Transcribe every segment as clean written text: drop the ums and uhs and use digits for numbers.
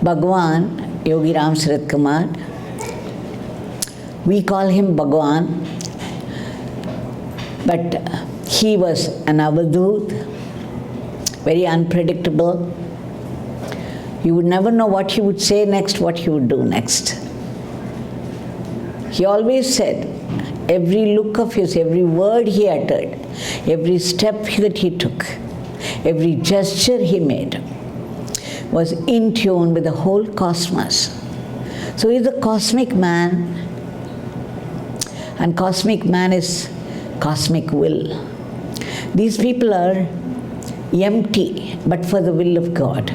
Bhagwan, Yogi Ramsuratkumar. We call him Bhagwan, but he was an avadut, very unpredictable. You would never know what he would say next, what he would do next. He always said, every look of his, every word he uttered, every step that he took, every gesture he made was in tune with the whole cosmos. So he's a cosmic man, and cosmic man is cosmic will. These people are empty, but for the will of God.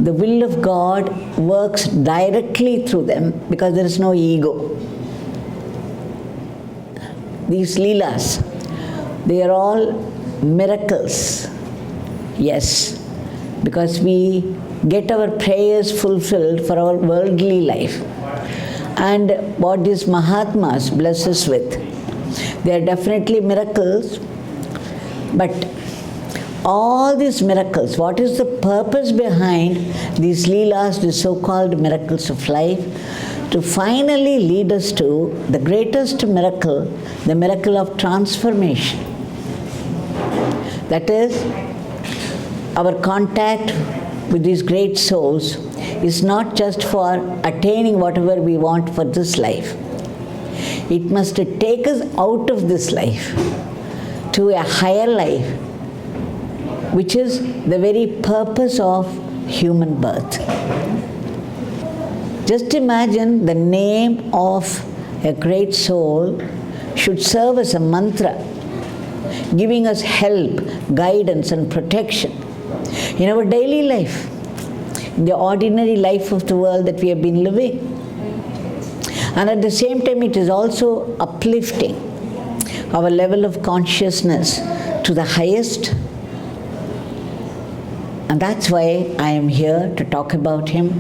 The will of God works directly through them because there is no ego. These Leelas, they are all miracles. Yes, because we get our prayers fulfilled for our worldly life. And what these Mahatmas bless us with, they are definitely miracles, but all these miracles, what is the purpose behind these Leelas, the so-called miracles of life? To finally lead us to the greatest miracle, the miracle of transformation. That is, our contact with these great souls is not just for attaining whatever we want for this life. It must take us out of this life to a higher life, which is the very purpose of human birth. Just imagine the name of a great soul should serve as a mantra, giving us help, guidance and protection in our daily life, in the ordinary life of the world that we have been living. And at the same time, it is also uplifting our level of consciousness to the highest. And that's why I am here to talk about him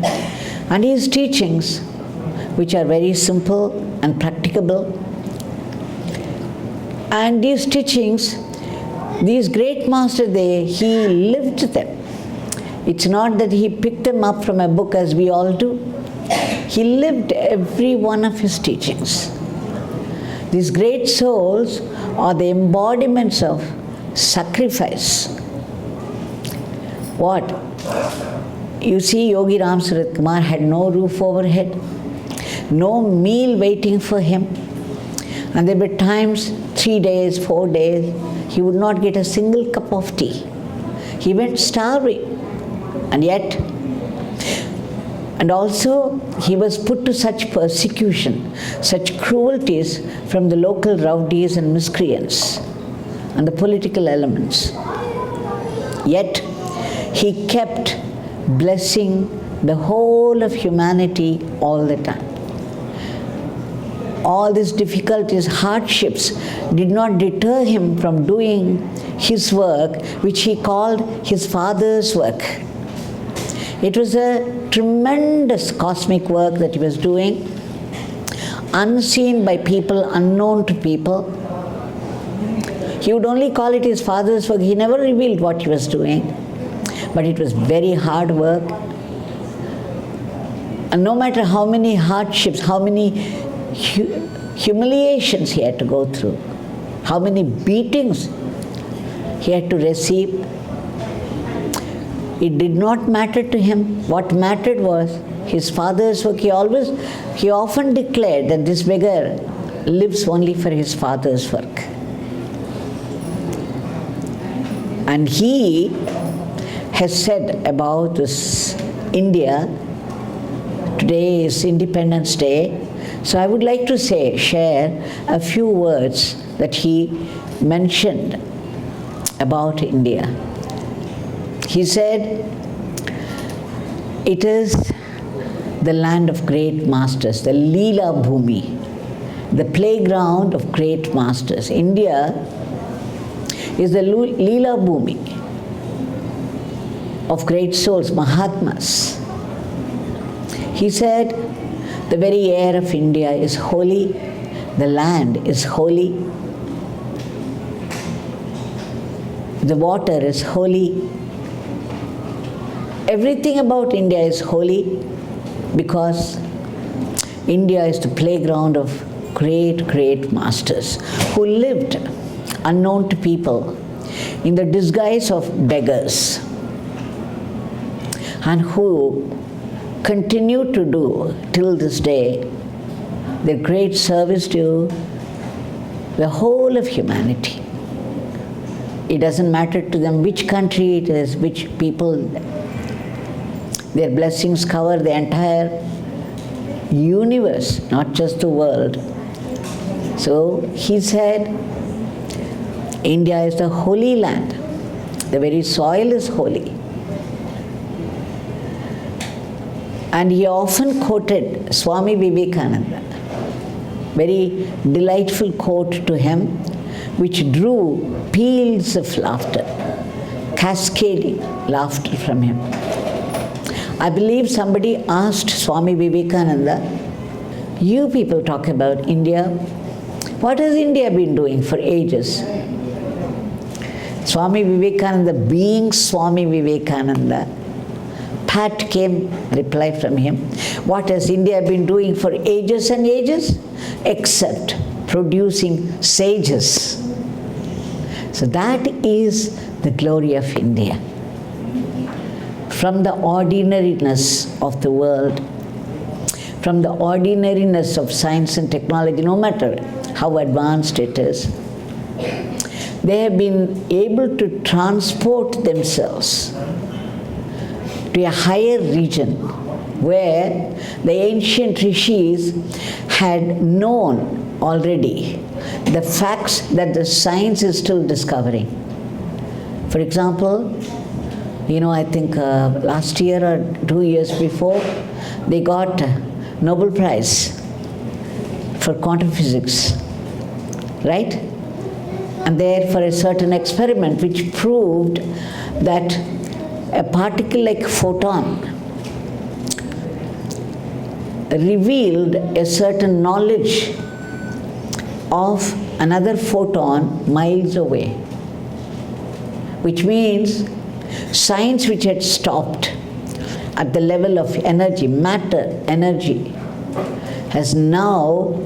and his teachings, which are very simple and practicable. And these teachings, these great masters, he lived them. It's not that he picked them up from a book as we all do. He lived every one of his teachings. These great souls are the embodiments of sacrifice. What? You see, Yogi Ramsuratkumar had no roof overhead, no meal waiting for him. And there were times, 3 days, 4 days, he would not get a single cup of tea. He went starving. And yet, and also he was put to such persecution, such cruelties from the local rowdies and miscreants and the political elements. Yet, he kept blessing the whole of humanity all the time. All these difficulties, hardships did not deter him from doing his work, which he called his father's work. It was a tremendous cosmic work that he was doing, unseen by people, unknown to people. He would only call it his father's work. He never revealed what he was doing. But it was very hard work. And no matter how many hardships, how many humiliations he had to go through, how many beatings he had to receive, it did not matter to him. What mattered was his father's work. He often declared that this beggar lives only for his father's work. And he has said about this India, today is Independence Day, so I would like to share a few words that he mentioned about India. He said, it is the land of great masters, the Leela Bhoomi, the playground of great masters. India is the Leela Bhoomi of great souls, Mahatmas. He said, the very air of India is holy, the land is holy, the water is holy, Everything about India is holy because India is the playground of great, great masters who lived unknown to people in the disguise of beggars and who continue to do till this day their great service to the whole of humanity. It doesn't matter to them which country it is, which people. Their blessings cover the entire universe, not just the world. So he said, India is the holy land. The very soil is holy. And he often quoted Swami Vivekananda, very delightful quote to him, which drew peals of laughter, cascading laughter from him. I believe somebody asked Swami Vivekananda, you people talk about India. What has India been doing for ages? Swami Vivekananda, being Swami Vivekananda, pat came reply from him. What has India been doing for ages and ages? Except producing sages. So that is the glory of India. From the ordinariness of the world, from the ordinariness of science and technology, no matter how advanced it is, they have been able to transport themselves to a higher region where the ancient rishis had known already the facts that the science is still discovering. For example, I think last year or 2 years before, they got Nobel Prize for quantum physics, right? And there for a certain experiment which proved that a particle like photon revealed a certain knowledge of another photon miles away, which means science which had stopped at the level of energy, matter, energy, has now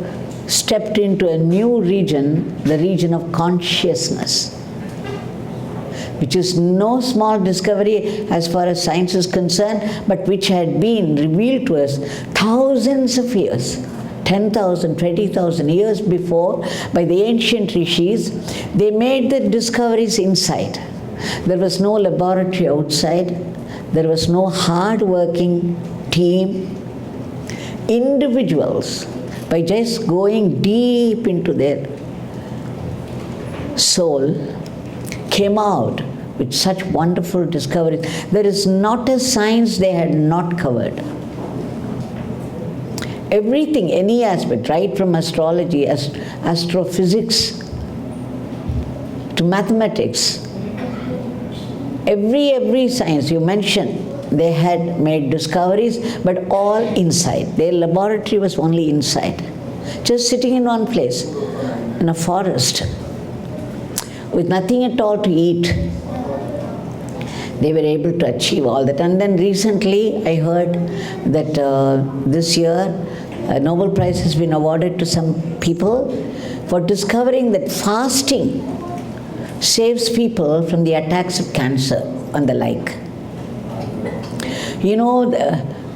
stepped into a new region, the region of consciousness, which is no small discovery as far as science is concerned, but which had been revealed to us thousands of years, 10,000, 20,000 years before by the ancient rishis. They made the discoveries inside. There was no laboratory outside. There was no hard-working team. Individuals, by just going deep into their soul, came out with such wonderful discoveries. There is not a science they had not covered. Everything, any aspect, right from astrology, astrophysics, to mathematics, every science you mentioned, they had made discoveries, but all inside. Their laboratory was only inside. Just sitting in one place, in a forest, with nothing at all to eat. They were able to achieve all that. And then recently, I heard that this year, a Nobel Prize has been awarded to some people for discovering that fasting saves people from the attacks of cancer and the like.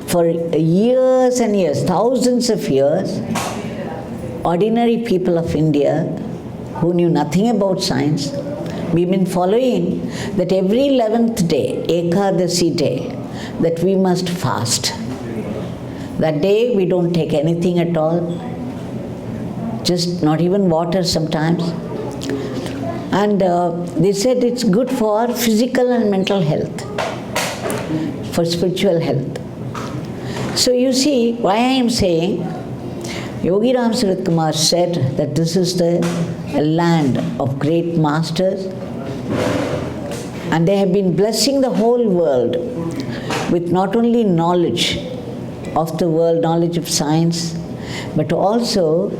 For years and years, thousands of years, ordinary people of India who knew nothing about science, we've been following that every 11th day, Ekadasi day, that we must fast. That day we don't take anything at all, just not even water sometimes. And they said it's good for physical and mental health, for spiritual health. So you see why I am saying Yogi Ramsuratkumar said that this is the land of great masters, and they have been blessing the whole world with not only knowledge of the world, knowledge of science, but also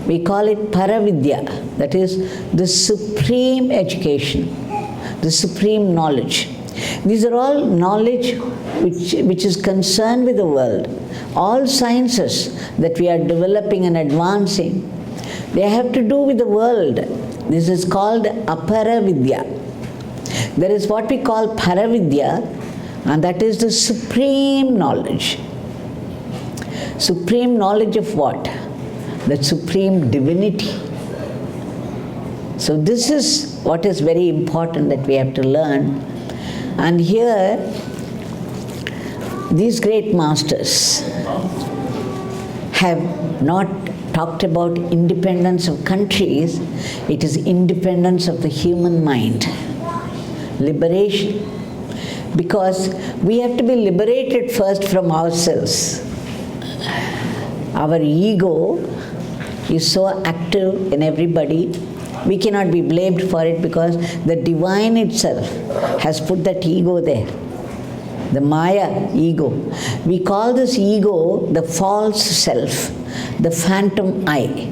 we call it Paravidya, that is the supreme education, the supreme knowledge, These are all knowledge which is concerned with the world. All sciences that we are developing and advancing, they have to do with the world. This is called apara vidya. There is what we call paravidya, and that is the supreme knowledge. Supreme knowledge of what? The supreme divinity. So this is what is very important that we have to learn. And here, these great masters have not talked about independence of countries, it is independence of the human mind. Liberation. Because we have to be liberated first from ourselves. Our ego is so active in everybody. We cannot be blamed for it because the divine itself has put that ego there. The Maya ego. We call this ego the false self, the phantom I.